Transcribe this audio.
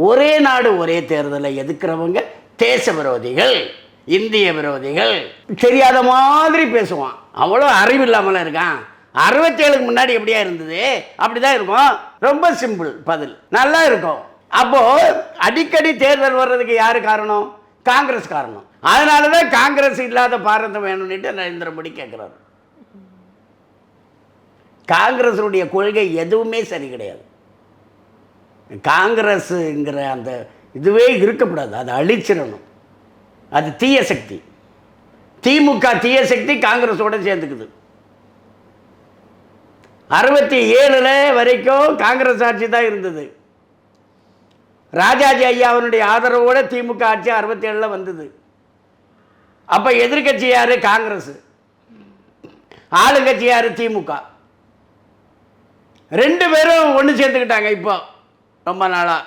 ஒரே நாடு ஒரே தேர்தலை எதிர்க்கிறவங்க தேச விரோதிகள், இந்திய விரோதிகள். தெரியாத மாதிரி பேசுவான். அவ்வளோ அறிவு இல்லாமல் இருக்கான். 67க்கு முன்னாடி எப்படியா இருந்தது அப்படிதான் இருக்கும். ரொம்ப சிம்பிள் பதில், நல்லா இருக்கும். அப்போ அடிக்கடி தேர்தல் வர்றதுக்கு யாரு காரணம்? காங்கிரஸ் காரணம். அதனால தான் காங்கிரஸ் இல்லாத பாரதம் வேணும்னுட்டு நரேந்திர மோடி கேட்குறாரு. காங்கிரஸுடைய கொள்கை எதுவுமே சரி கிடையாது. காங்கிரஸுங்கிற அந்த இதுவே இருக்கக்கூடாது, அதை அழிச்சிடணும். அது தீய சக்தி. திமுக தீய சக்தி காங்கிரஸோட சேர்ந்துக்குது. 67 வரைக்கும் காங்கிரஸ் ஆட்சி தான் இருந்தது. ராஜாஜி ஐயாவனுடைய ஆதரவோட திமுக ஆட்சி 67 வந்தது. அப்போ எதிர்கட்சி யாரு? காங்கிரஸ். ஆளுங்கட்சி யாரு? திமுக. ரெண்டு பேரும் ஒன்று சேர்ந்துக்கிட்டாங்க இப்போ ரொம்ப நாளாக.